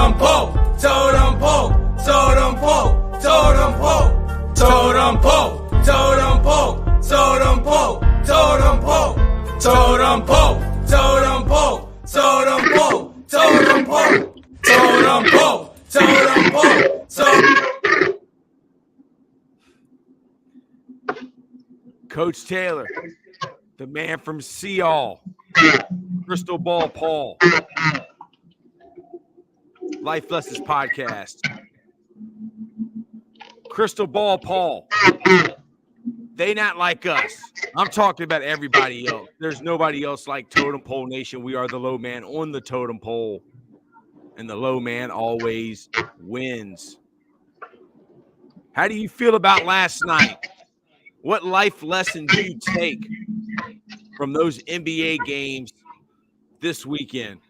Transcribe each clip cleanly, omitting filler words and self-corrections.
totem pole, totem pole, totem pole, totem pole, totem pole, totem pole, totem pole, totem pole, totem pole, totem pole, totem pole, totem pole, totem pole, totem pole, totem. Coach Taylor, the man from Seall, Crystal Ball Paul, Life Lessons Podcast. Crystal Ball Paul, they not like us. I'm talking about everybody else. There's nobody else like Totem Pole Nation. We are the low man on the totem pole, and the low man always wins. How do you feel about last night? What life lesson do you take from those NBA games this weekend?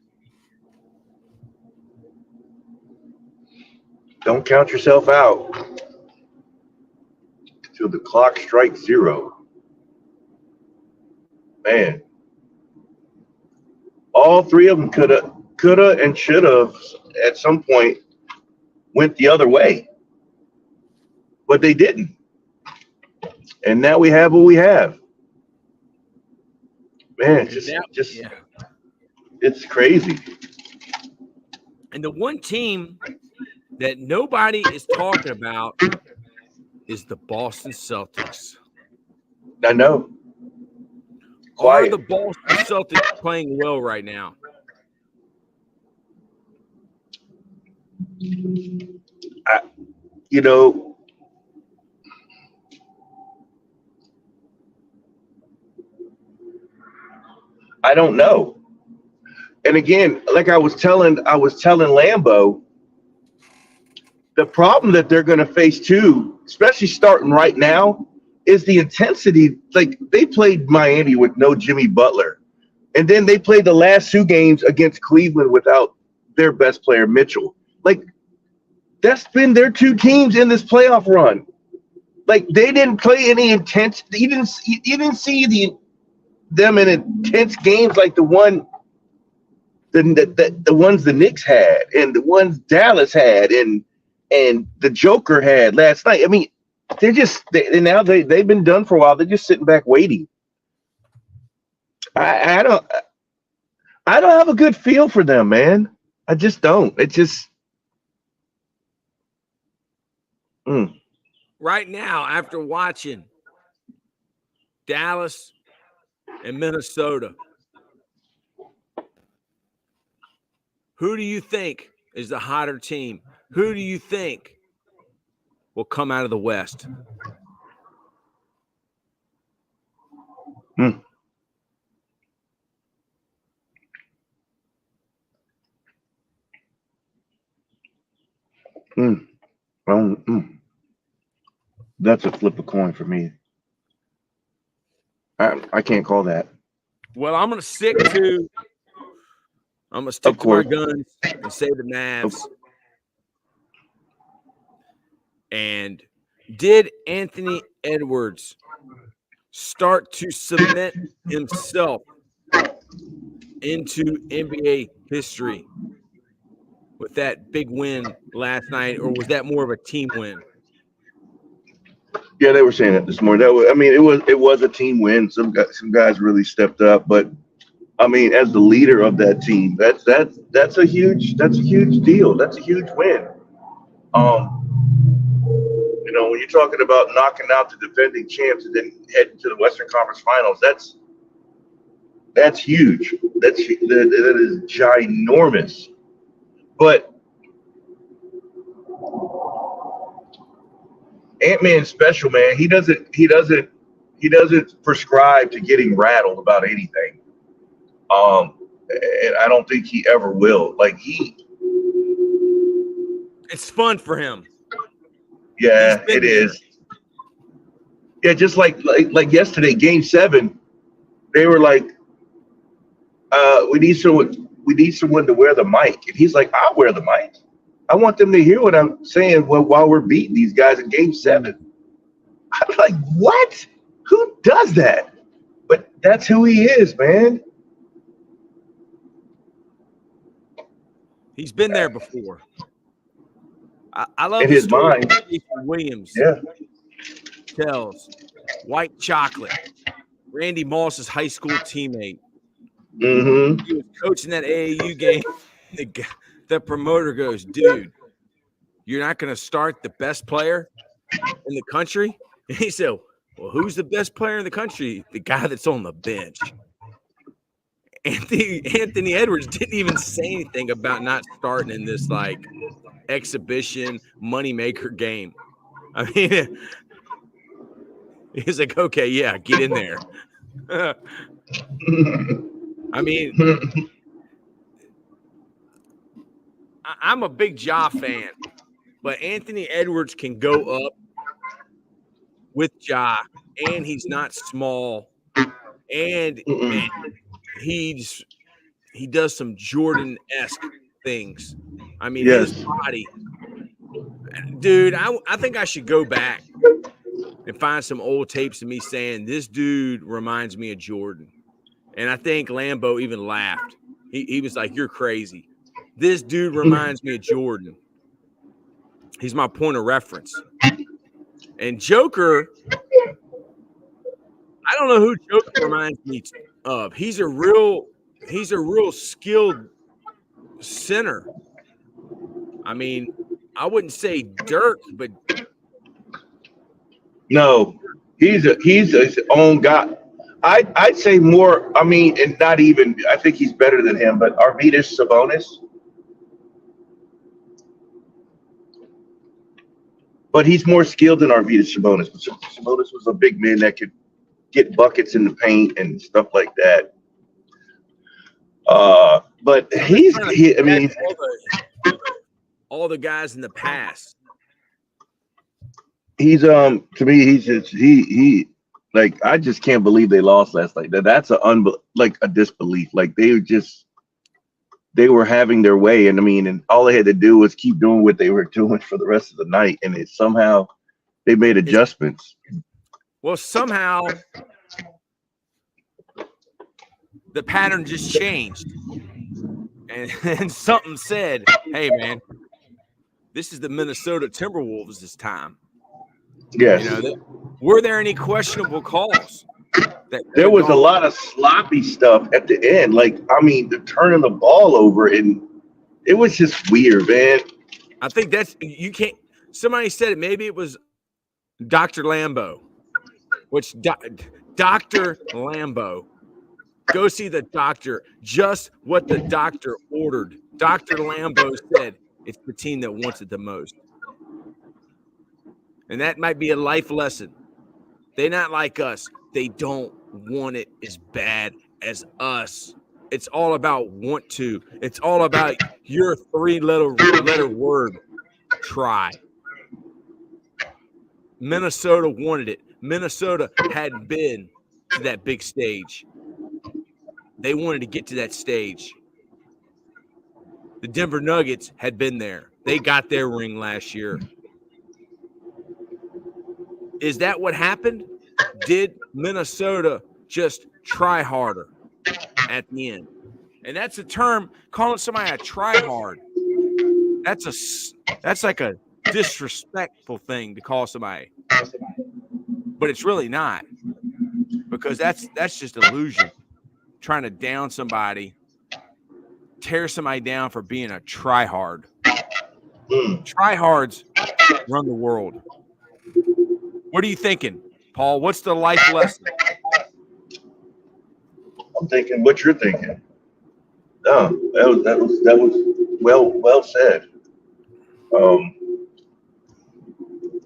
Don't count yourself out till the clock strikes 0. Man, all three of them coulda, and shoulda at some point went the other way, but they didn't. And now we have what we have. Man, it's crazy. And the one team that nobody is talking about is the Boston Celtics. I know. Are the Boston Celtics playing well right now? I don't know. And again, like I was telling Lambeau, the problem that they're going to face too, especially starting right now, is the intensity. Like, they played Miami with no Jimmy Butler, and then they played the last 2 games against Cleveland without their best player, Mitchell. Like, that's been their 2 teams in this playoff run. Like, they didn't play any intense. You didn't see them in intense games like the ones the Knicks had, and the ones Dallas had, and the Joker had last night. I mean, they've been done for a while. They're just sitting back waiting. I don't have a good feel for them, man. I just don't. It just Right now, after watching Dallas and Minnesota, who do you think is the hotter team? Who do you think will come out of the West? That's a flip a coin for me. I can't call that. Well, I'm going to stick to my guns and say the Mavs. And did Anthony Edwards start to cement himself into NBA history with that big win last night, or was that more of a team win? Yeah, they were saying that this morning. It was a team win. Some guys really stepped up, but I mean, as the leader of that team, that's a huge deal. That's a huge win. When you're talking about knocking out the defending champs and then heading to the Western Conference Finals, that's huge. That is ginormous. But Ant-Man's special, man. He doesn't prescribe to getting rattled about anything. And I don't think he ever will. It's fun for him. Yeah, it is. Yeah, just like yesterday, Game 7, they were like, we need someone to wear the mic, and he's like, I'll wear the mic. I want them to hear what I'm saying while we're beating these guys in Game 7. I'm like, what? Who does that? But that's who he is, man. He's been there before. I love In the his story mind. of Jason Williams Yeah. tells. White chocolate. Randy Moss's high school teammate. Mm-hmm. He was coaching that AAU game. The promoter goes, dude, you're not going to start the best player in the country? And he said, well, who's the best player in the country? The guy that's on the bench. Anthony Edwards didn't even say anything about not starting in this like exhibition moneymaker game. I mean, he's like, okay, yeah, get in there. I mean, I'm a big Ja fan, but Anthony Edwards can go up with Ja, and he's not small, and he does some Jordan-esque things. I mean, Yes. his body, dude. I think I should go back and find some old tapes of me saying this dude reminds me of Jordan, and I think Lambeau even laughed. He was like, "You're crazy. This dude reminds me of Jordan. He's my point of reference." And Joker, I don't know who Joker reminds me of. He's a real skilled center. I mean, I wouldn't say Dirk, but No, he's his own guy. I'd say more. I mean, and not even. I think he's better than him. But Arvydas Sabonis. But he's more skilled than Arvydas Sabonis. Sabonis was a big man that could get buckets in the paint and stuff like that. But I mean, all the guys in the past. he's to me he's just he like I just can't believe they lost last night. That's a disbelief. Like they were having their way, and I mean, and all they had to do was keep doing what they were doing for the rest of the night, and it somehow they made adjustments. Well, somehow the pattern just changed, and something said, "Hey, man, this is the Minnesota Timberwolves this time." Yes. You know, were there any questionable calls? There was a lot of sloppy stuff at the end. Like, I mean, the turning the ball over, and it was just weird, man. I think you can't. Somebody said it. Maybe it was Dr. Lambeau, which Dr. Lambeau. Go see the doctor. Just what the doctor ordered. Dr. Lambeau said it's the team that wants it the most. And that might be a life lesson. They're not like us. They don't want it as bad as us. It's all about want to. It's all about your three-letter word, try. Minnesota wanted it. Minnesota hadn't been to that big stage. They wanted to get to that stage. The Denver Nuggets had been there. They got their ring last year. Is that what happened? Did Minnesota just try harder at the end? And that's a term, calling somebody a try hard. That's like a disrespectful thing to call somebody. But it's really not. Because that's just illusion. Trying to down somebody, tear somebody down for being a try hard. Try hards run the world. What are you thinking, Paul? What's the life lesson? I'm thinking what you're thinking. No, that was well said.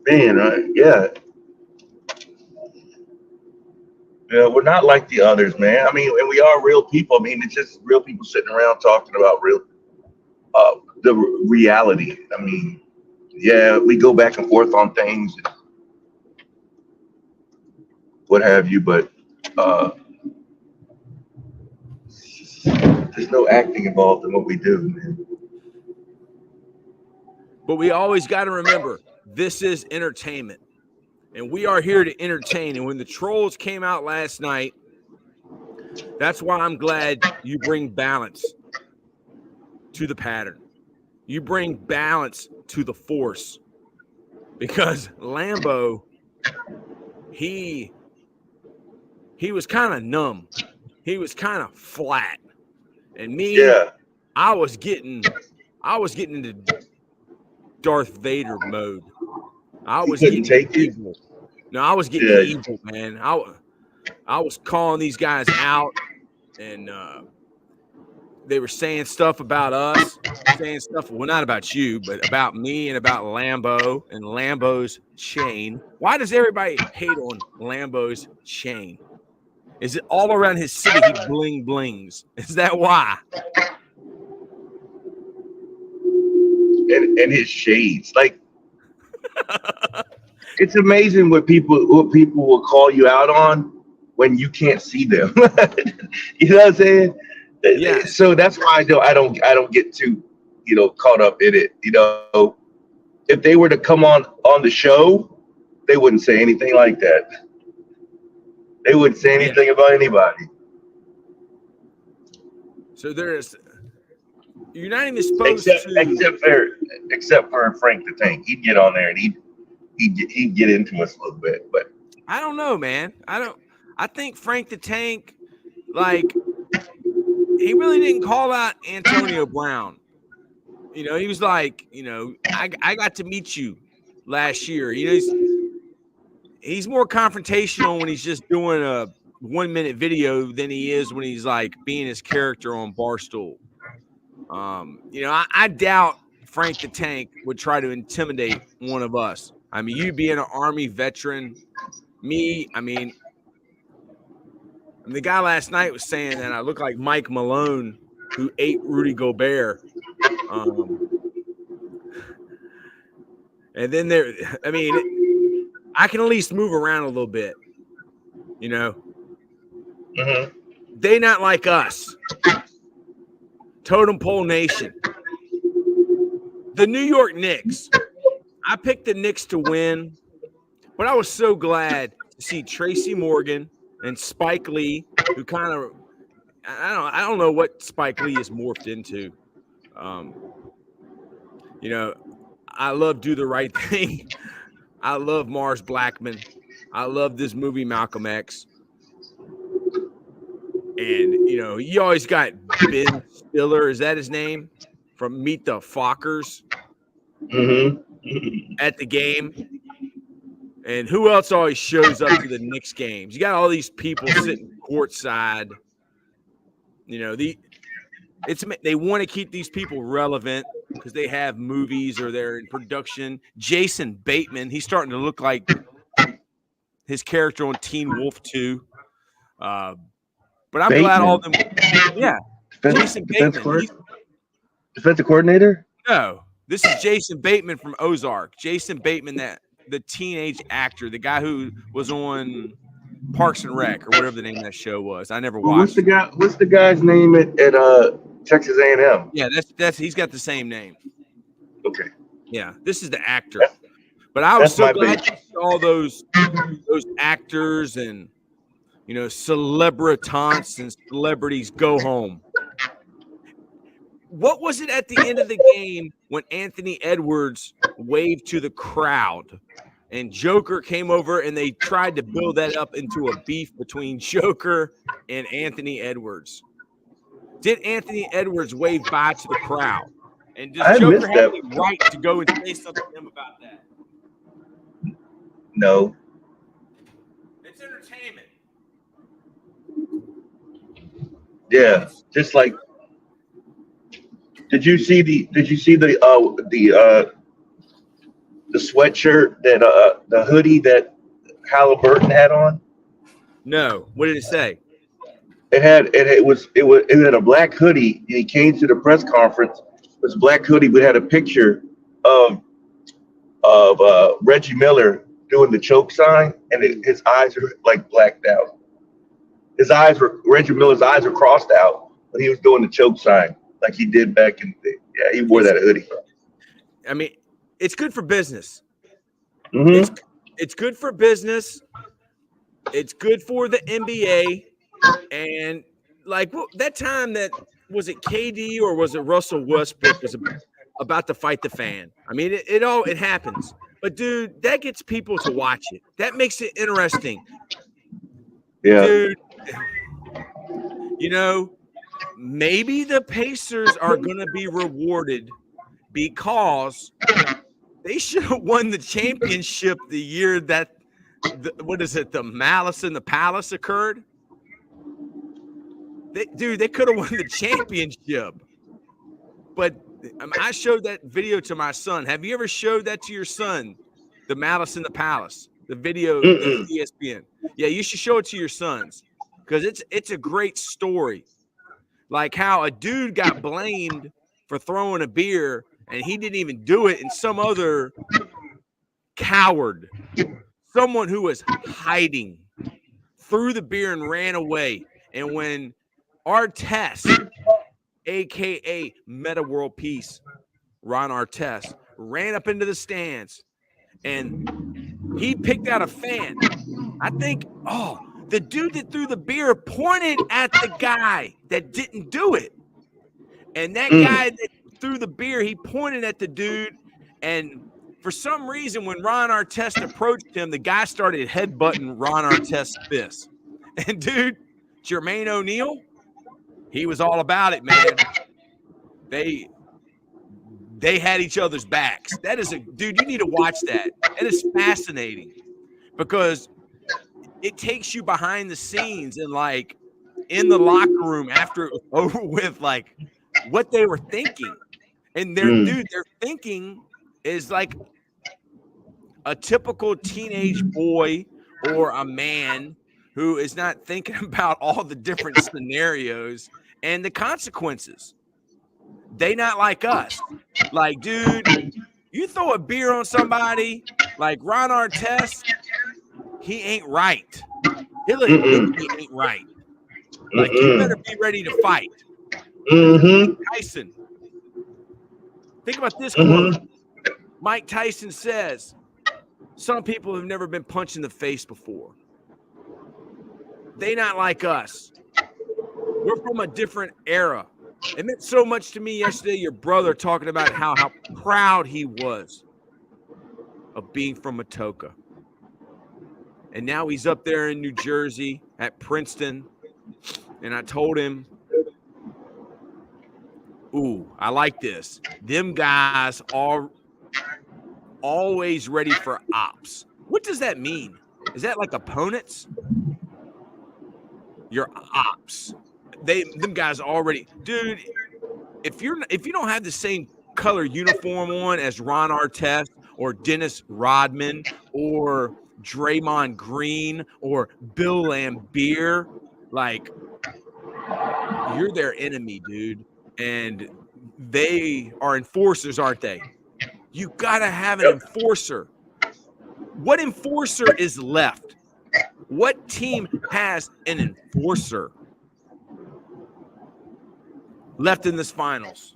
Man, yeah, we're not like the others, man. I mean, and we are real people. I mean, it's just real people sitting around talking about the reality. I mean, yeah, we go back and forth on things, and what have you, but there's no acting involved in what we do, man. But we always got to remember, this is entertainment. And we are here to entertain. And when the trolls came out last night, that's why I'm glad you bring balance to the pattern. You bring balance to the force, because Lambo, he was kind of numb. He was kind of flat. And me, Yeah. I was getting into Darth Vader mode. I He was couldn't getting take it. evil. No, I was getting Yeah. evil, man. I was calling these guys out, and they were saying stuff about us, saying stuff, well, not about you, but about me and about Lambo and Lambo's chain. Why does everybody hate on Lambo's chain? Is it all around his city he bling blings? Is that why? And his shades. Like, it's amazing what people will call you out on when you can't see them. You know what I'm saying? Yes. So that's why I don't get too, caught up in it. If they were to come on the show, they wouldn't say anything like that. They wouldn't say anything about anybody. So you're not even supposed to. Except for Frank the Tank. He'd get on there and he'd get into us a little bit, but I don't know, man. I think Frank the Tank, like, he really didn't call out Antonio Brown. He was like, I got to meet you last year. He's more confrontational when he's just doing a 1-minute video than he is when he's like being his character on Barstool. I doubt Frank the Tank would try to intimidate one of us. I mean, you being an Army veteran, me, the guy last night was saying that I look like Mike Malone, who ate Rudy Gobert. And then I can at least move around a little bit, Mm-hmm. They not like us. Totem Pole Nation. The New York Knicks. I picked the Knicks to win, but I was so glad to see Tracy Morgan and Spike Lee, who kind of, I don't know what Spike Lee is morphed into. I love Do the Right Thing. I love Mars Blackman. I love this movie Malcolm X. And, you always got Ben Stiller. Is that his name? From Meet the Fockers. Mm-hmm. At the game. And who else always shows up to the Knicks games? You got all these people sitting courtside. They want to keep these people relevant because they have movies or they're in production. Jason Bateman, he's starting to look like his character on Teen Wolf 2. But I'm glad all of them. Yeah, Jason Bateman. Defensive coordinator? No, this is Jason Bateman from Ozark. Jason Bateman, the teenage actor, the guy who was on Parks and Rec or whatever the name of that show was. I never watched. What's the guy's name at Texas A&M? Yeah, that's he's got the same name. Okay. Yeah, this is the actor. But I was so glad to see all those actors and celebritants and celebrities go home. What was it at the end of the game when Anthony Edwards waved to the crowd and Joker came over and they tried to build that up into a beef between Joker and Anthony Edwards? Did Anthony Edwards wave bye to the crowd? And does Joker have the right to go and say something to him about that? No. It's entertainment. Yeah, just like. Did you see the sweatshirt that the hoodie that Halliburton had on? No. What did it say? It had a black hoodie. And he came to the press conference. This black hoodie. We had a picture of Reggie Miller doing the choke sign, and his eyes are like blacked out. Reggie Miller's eyes were crossed out when he was doing the choke sign, like he did back in the day. Yeah, he wore that hoodie. I mean, it's good for business. Mm-hmm. It's good for business. It's good for the NBA. And like that time that was it KD or was it Russell Westbrook was about to fight the fan. I mean, it happens. But dude, that gets people to watch it. That makes it interesting. Yeah. Dude, you know, maybe the Pacers are going to be rewarded because they should have won the championship the year that, the Malice in the Palace occurred. They could have won the championship. But I showed that video to my son. Have you ever showed that to your son, the Malice in the Palace, the video, the ESPN? Yeah, you should show it to your sons because it's a great story. Like how a dude got blamed for throwing a beer and he didn't even do it, and some other coward, someone who was hiding, threw the beer and ran away. And when Artest, a.k.a. Meta World Peace, Ron Artest, ran up into the stands and he picked out a fan. I think, the dude that threw the beer pointed at the guy that didn't do it. And that guy that threw the beer, he pointed at the dude. And for some reason, when Ron Artest approached him, the guy started headbutting Ron Artest's fist. And dude, Jermaine O'Neal, he was all about it, man. They had each other's backs. That is dude, you need to watch that. That is fascinating because it takes you behind the scenes and like in the locker room after it was over with, like what they were thinking. And their thinking is like a typical teenage boy or a man who is not thinking about all the different scenarios and the consequences. They not like us. Like, dude, you throw a beer on somebody like Ron Artest, he ain't right. He ain't right. Like, you better be ready to fight. Tyson. Think about this quote. Mike Tyson says, some people have never been punched in the face before. They not like us. We're from a different era. It meant so much to me yesterday, your brother talking about how proud he was of being from Atoka. And now he's up there in New Jersey at Princeton. And I told him, ooh, I like this. Them guys are always ready for ops. What does that mean? Is that like opponents? Your ops. Them guys already, dude. If you don't have the same color uniform on as Ron Artest or Dennis Rodman or Draymond Green or Bill Laimbeer, like you're their enemy, dude. And they are enforcers, aren't they? You gotta have an enforcer. What enforcer is left? What team has an enforcer left in this finals?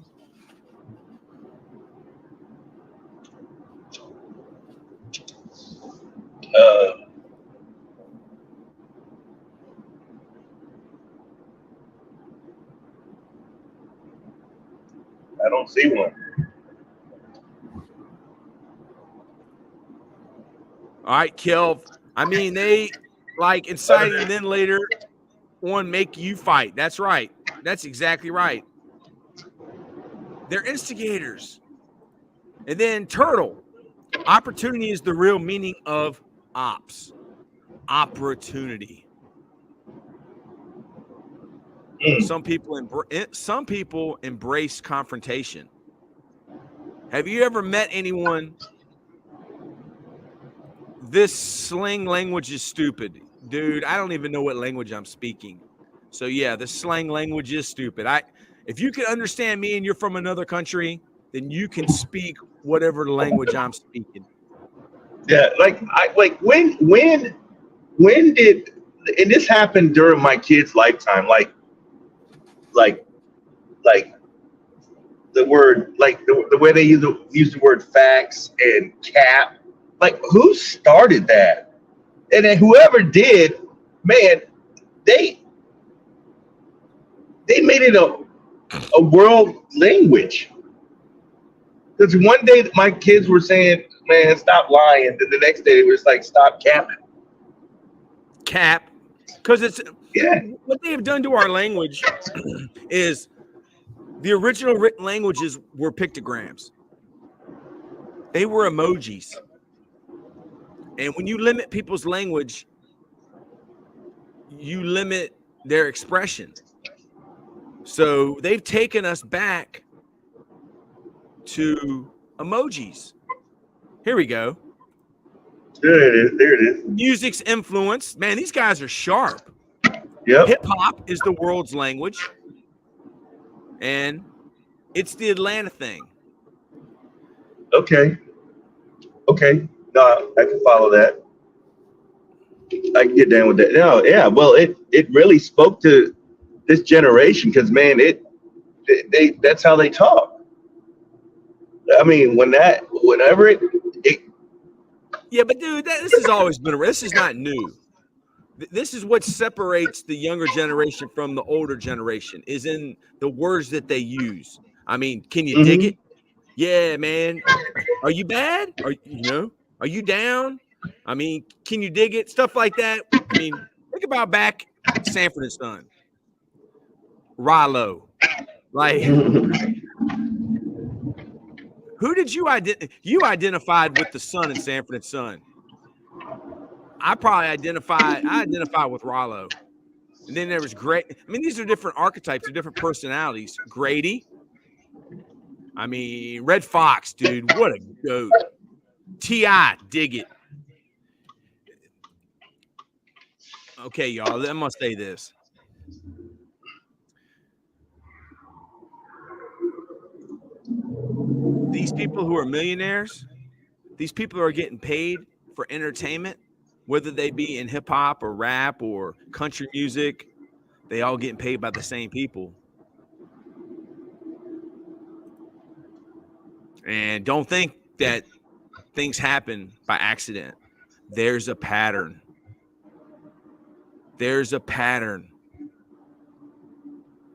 I don't see one. All right, Kelv. I mean, they like inciting and then later on make you fight. That's right. That's exactly right. They're instigators. And then Turtle. Opportunity is the real meaning of ops. Opportunity. Some people embrace confrontation. Have you ever met anyone? This slang language is stupid, dude. I don't even know what language I'm speaking. So yeah, the slang language is stupid. If you can understand me and you're from another country, then you can speak whatever language I'm speaking. Yeah, when did, and this happened during my kid's lifetime, like the word, like the way they use the word facts and cap, like who started that? And then whoever did, man, they made it a world language. Because one day my kids were saying, "Man, stop lying." Then the next day it was like, "Stop capping." Cap, because it's Yeah. what they have done to our language is the original written languages were pictograms. They were emojis. And when you limit people's language, you limit their expression. So they've taken us back to emojis. Here we go. There it is. There it is. Music's influence. Man, these guys are sharp. Yep. Hip hop is the world's language. And it's the Atlanta thing. Okay. Okay. No, I can follow that. I can get down with that. No, yeah. Well, it really spoke to this generation because, man, that's how they talk. I mean, whenever it Yeah, but dude, this has always been. This is not new. This is what separates the younger generation from the older generation is in the words that they use. I mean, can you dig it? Yeah, man. Are you bad? Are you down? I mean, can you dig it? Stuff like that. I mean, think about back Sanford and Son. Rilo. Like, who did you identified with the Son in Sanford and Son? I identify with Rilo. And then there was I mean, these are different archetypes, they're different personalities. Grady. I mean, Red Fox, dude, what a goat. T.I., dig it. Okay, y'all, I'm going to say this. These people who are millionaires, these people who are getting paid for entertainment, whether they be in hip hop or rap or country music, they all getting paid by the same people. And don't think that things happen by accident. There's a pattern. There's a pattern.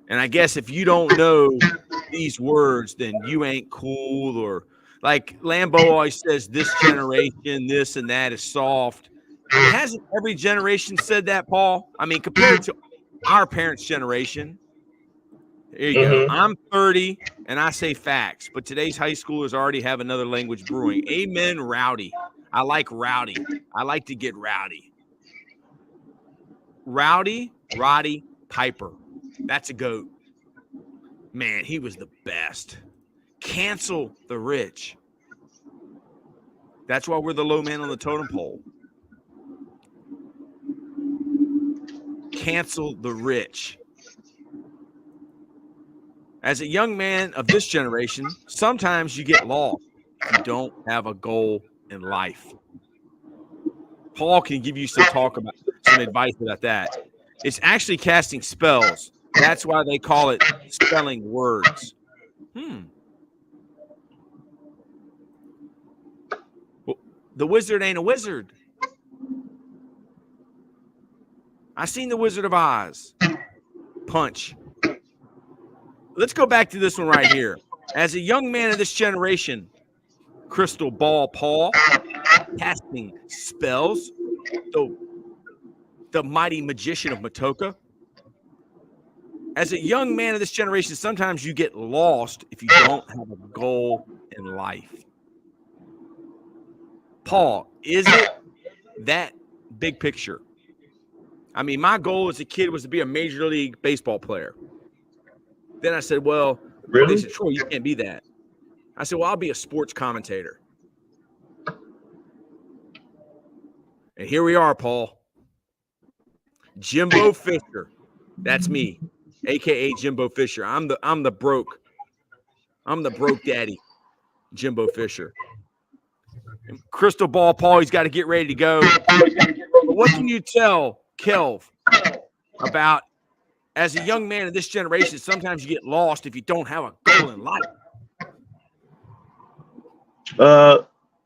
And I guess if you don't know these words, then you ain't cool. Or like Lambo always says, this generation, this and that is soft. Hasn't every generation said that, Paul? I mean, compared to our parents' generation. There you go. I'm 30 and I say facts, but today's high schoolers already have another language brewing. Amen, rowdy. I like rowdy. I like to get rowdy. Roddy Piper. That's a goat. Man, he was the best. Cancel the rich. That's why we're the low man on the totem pole. Cancel the rich. As a young man of this generation, sometimes you get lost if you don't have a goal in life. Paul can give you some advice about that. It's actually casting spells. That's why they call it spelling words. Well, the wizard ain't a wizard. I seen the Wizard of Oz. Punch. Let's go back to this one right here. As a young man of this generation, Crystal Ball Paul, casting spells, the mighty magician of Matoka. As a young man of this generation, sometimes you get lost if you don't have a goal in life. Paul, is it that big picture? I mean, my goal as a kid was to be a Major League Baseball player. Then I said, well, really? They said, Troy, you can't be that. I said, well, I'll be a sports commentator. And here we are, Paul. Jimbo Fisher. That's me, a.k.a. Jimbo Fisher. I'm the broke daddy, Jimbo Fisher. And Crystal Ball Paul, he's got to get ready to go. But what can you tell Kelv about as a young man of this generation, sometimes you get lost if you don't have a goal in life?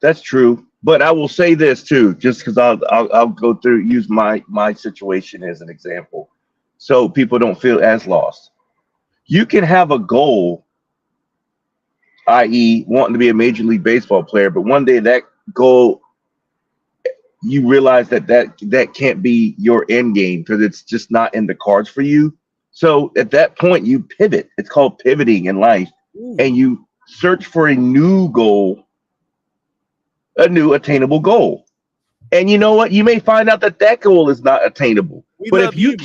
That's true. But I will say this too, just because I'll go through, use my situation as an example, so people don't feel as lost. You can have a goal i.e., wanting to be a Major League Baseball player. But one day that goal, you realize that can't be your end game because it's just not in the cards for you. So at that point, you pivot. It's called pivoting in life, and you search for a new goal, a new attainable goal. And you know what? You may find out that goal is not attainable. But if you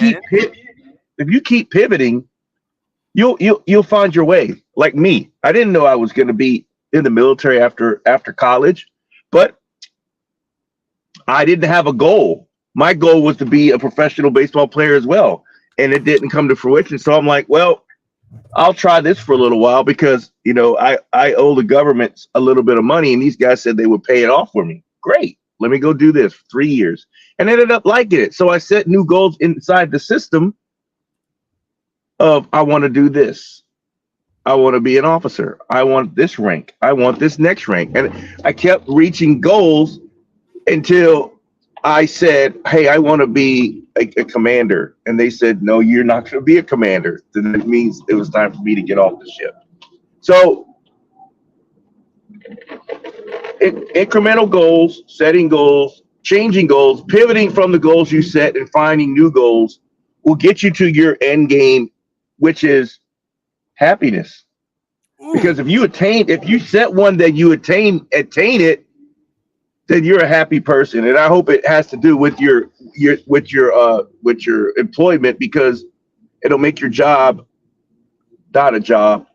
keep pivoting, you'll find your way. Like me, I didn't know I was going to be in the military after college, but I didn't have a goal. My goal was to be a professional baseball player as well, and it didn't come to fruition. So I'm like, well, I'll try this for a little while because I owe the government a little bit of money, and these guys said they would pay it off for me. Great, let me go do this for 3 years, and ended up liking it. So I set new goals inside the system of I want to do this. I want to be an officer. I want this rank. I want this next rank. And I kept reaching goals until I said, hey, I want to be a commander. And they said, no, you're not going to be a commander. Then it means it was time for me to get off the ship. So incremental goals, setting goals, changing goals, pivoting from the goals you set and finding new goals will get you to your end game, which is happiness. Because if you set one that you attain it, then you're a happy person. And I hope it has to do with your employment, because it'll make your job not a job.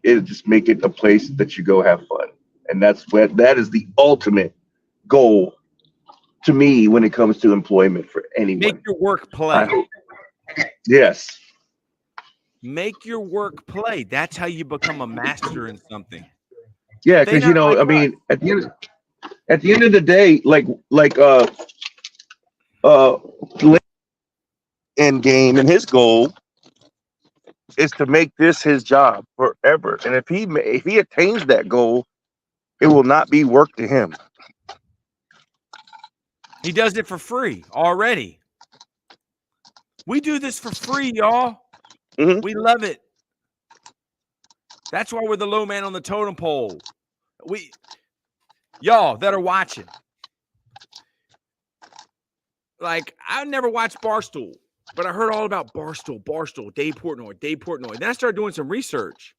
It'll just make it a place that you go have fun. And that is the ultimate goal to me when it comes to employment for anyone. Make your work play. Yes. Make your work play. That's how you become a master in something. Yeah, because I mean, at the end of the day, end game and his goal is to make this his job forever. And if he attains that goal, it will not be work to him. He does it for free already. We do this for free, y'all. Mm-hmm. We love it. That's why we're the low man on the totem pole. Y'all that are watching, like, I never watched Barstool, but I heard all about Barstool, Dave Portnoy. Then I started doing some research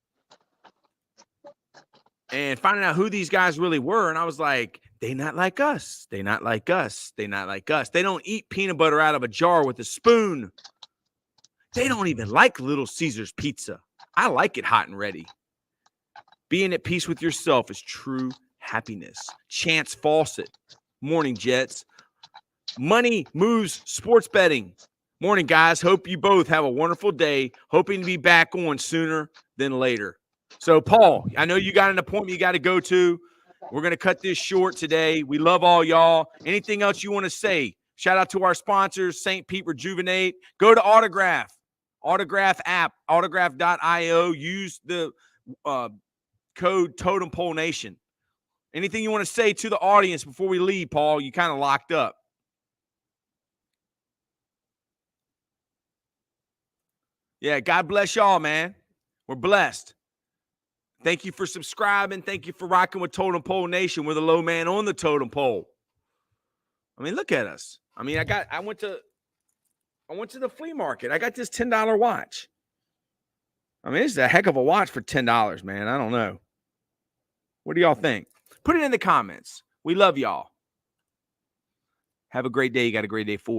and finding out who these guys really were. And I was like, they not like us. They not like us. They not like us. They don't eat peanut butter out of a jar with a spoon. They don't even like Little Caesars pizza. I like it hot and ready. Being at peace with yourself is true happiness. Chance Fawcett. Morning, Jets. Money moves sports betting. Morning, guys. Hope you both have a wonderful day. Hoping to be back on sooner than later. So, Paul, I know you got an appointment you got to go to. We're going to cut this short today. We love all y'all. Anything else you want to say? Shout out to our sponsors, St. Pete Rejuvenate. Go to Autograph app, autograph.io. Use the code Totem Pole Nation. Anything you want to say to the audience before we leave, Paul? You kind of locked up. Yeah, God bless y'all, man. We're blessed. Thank you for subscribing. Thank you for rocking with Totem Pole Nation. We're the low man on the totem pole. I mean, look at us. I mean, I went to the flea market. I got this $10 watch. I mean, this is a heck of a watch for $10, man. I don't know. What do y'all think? Put it in the comments. We love y'all. Have a great day. You got a great day forward.